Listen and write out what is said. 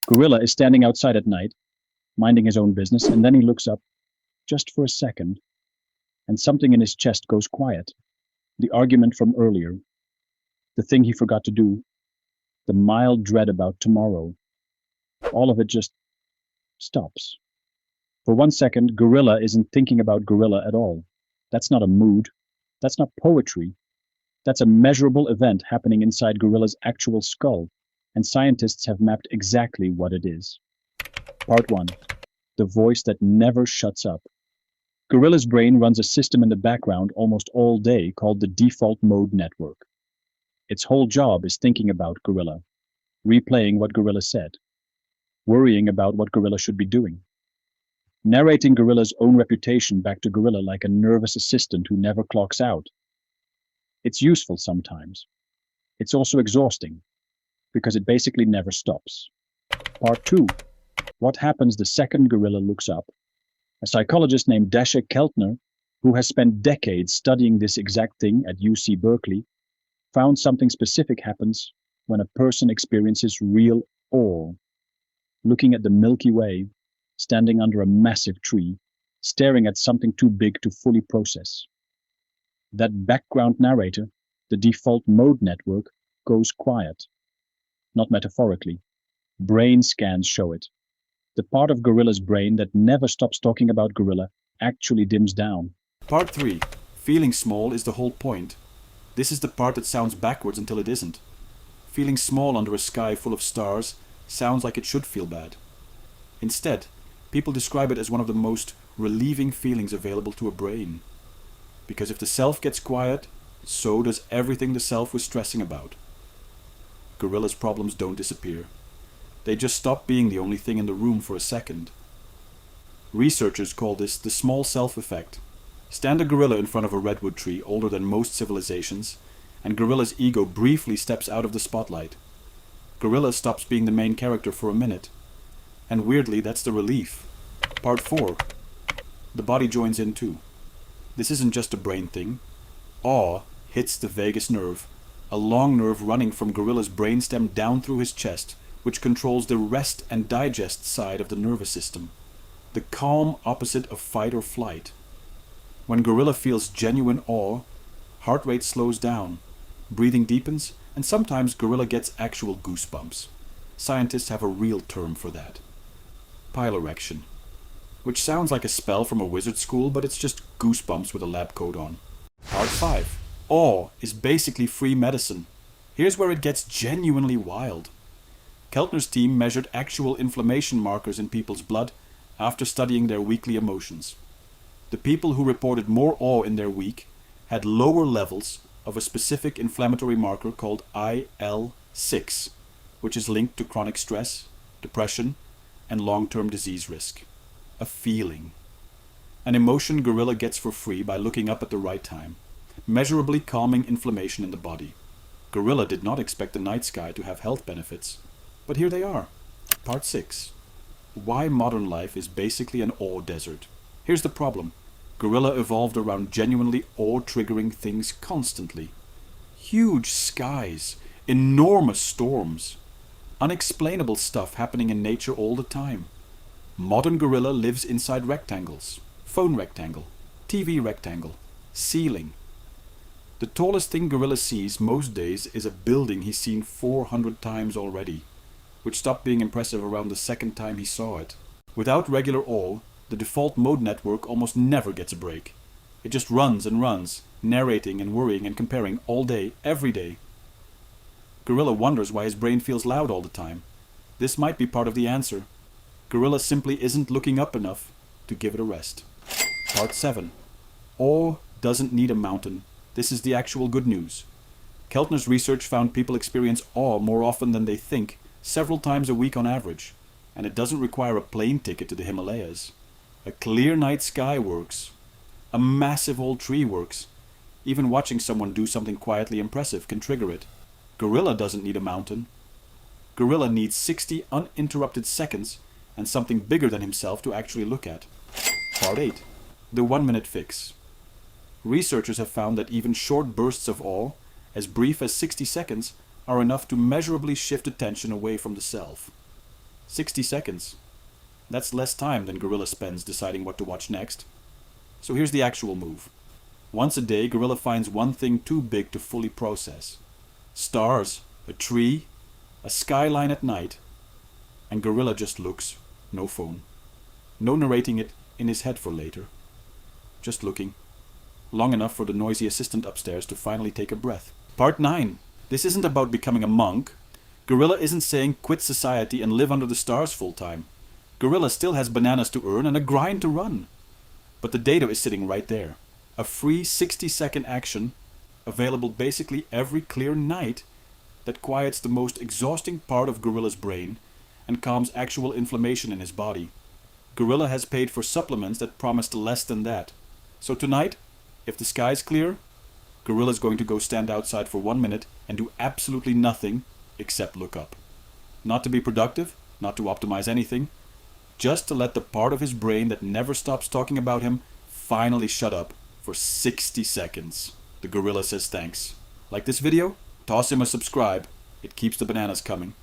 Gorilla is standing outside at night, minding his own business, and then he looks up, just for a second, and something in his chest goes quiet. The argument from earlier, the thing he forgot to do, the mild dread about tomorrow, all of it just stops. For 1 second, Gorilla isn't thinking about Gorilla at all. That's not a mood. That's not poetry. That's a measurable event happening inside Gorilla's actual skull, and scientists have mapped exactly what it is. Part 1. The voice that never shuts up. Gorilla's brain runs a system in the background almost all day called the default mode network. Its whole job is thinking about Gorilla, replaying what Gorilla said, worrying about what Gorilla should be doing, narrating Gorilla's own reputation back to Gorilla like a nervous assistant who never clocks out. It's useful sometimes. It's also exhausting, because it basically never stops. Part 2. What happens the second Gorilla looks up? A psychologist named Dasha Keltner, who has spent decades studying this exact thing at UC Berkeley, found something specific happens when a person experiences real awe. Looking at the Milky Way, standing under a massive tree, staring at something too big to fully process. That background narrator, the default mode network, goes quiet. Not metaphorically. Brain scans show it. The part of Gorilla's brain that never stops talking about Gorilla actually dims down. Part 3. Feeling small is the whole point. This is the part that sounds backwards until it isn't. Feeling small under a sky full of stars sounds like it should feel bad. Instead, people describe it as one of the most relieving feelings available to a brain. Because if the self gets quiet, so does everything the self was stressing about. Gorilla's problems don't disappear. They just stop being the only thing in the room for a second. Researchers call this the small self effect. Stand a gorilla in front of a redwood tree older than most civilizations, and Gorilla's ego briefly steps out of the spotlight. Gorilla stops being the main character for a minute. And weirdly, that's the relief. Part 4. The body joins in too. This isn't just a brain thing. Awe hits the vagus nerve, a long nerve running from Gorilla's brainstem down through his chest, which controls the rest and digest side of the nervous system, the calm opposite of fight or flight. When Gorilla feels genuine awe, heart rate slows down, breathing deepens, and sometimes Gorilla gets actual goosebumps. Scientists have a real term for that. Piloerection, which sounds like a spell from a wizard school, but it's just goosebumps with a lab coat on. Part 5. Awe is basically free medicine. Here's where it gets genuinely wild. Keltner's team measured actual inflammation markers in people's blood after studying their weekly emotions. The people who reported more awe in their week had lower levels of a specific inflammatory marker called IL-6, which is linked to chronic stress, depression, and long-term disease risk. A feeling. An emotion Gorilla gets for free by looking up at the right time, measurably calming inflammation in the body. Gorilla did not expect the night sky to have health benefits, but here they are. Part 6. Why modern life is basically an awe desert. Here's the problem. Gorilla evolved around genuinely awe-triggering things constantly. Huge skies, enormous storms, unexplainable stuff happening in nature all the time. Modern Gorilla lives inside rectangles. Phone rectangle, TV rectangle, ceiling. The tallest thing Gorilla sees most days is a building he's seen 400 times already, which stopped being impressive around the second time he saw it. Without regular awe, the default mode network almost never gets a break. It just runs and runs, narrating and worrying and comparing all day, every day. Gorilla wonders why his brain feels loud all the time. This might be part of the answer. Gorilla simply isn't looking up enough to give it a rest. Part 7. Awe doesn't need a mountain. This is the actual good news. Keltner's research found people experience awe more often than they think, several times a week on average, and it doesn't require a plane ticket to the Himalayas. A clear night sky works. A massive old tree works. Even watching someone do something quietly impressive can trigger it. Gorilla doesn't need a mountain. Gorilla needs 60 uninterrupted seconds and something bigger than himself to actually look at. Part 8. The 1-minute fix. Researchers have found that even short bursts of awe, as brief as 60 seconds, are enough to measurably shift attention away from the self. 60 seconds. That's less time than Gorilla spends deciding what to watch next. So here's the actual move. Once a day, Gorilla finds one thing too big to fully process. Stars, a tree, a skyline at night, and Gorilla just looks, no phone. No narrating it in his head for later. Just looking. Long enough for the noisy assistant upstairs to finally take a breath. Part 9. This isn't about becoming a monk. Gorilla isn't saying quit society and live under the stars full time. Gorilla still has bananas to earn and a grind to run. But the data is sitting right there. A free 60-second action available basically every clear night that quiets the most exhausting part of Gorilla's brain and calms actual inflammation in his body. Gorilla has paid for supplements that promised less than that. So tonight, if the sky's clear, Gorilla's going to go stand outside for 1 minute and do absolutely nothing except look up. Not to be productive, not to optimize anything, just to let the part of his brain that never stops talking about him finally shut up for 60 seconds. The Gorilla says thanks. Like this video? Toss him a subscribe. It keeps the bananas coming.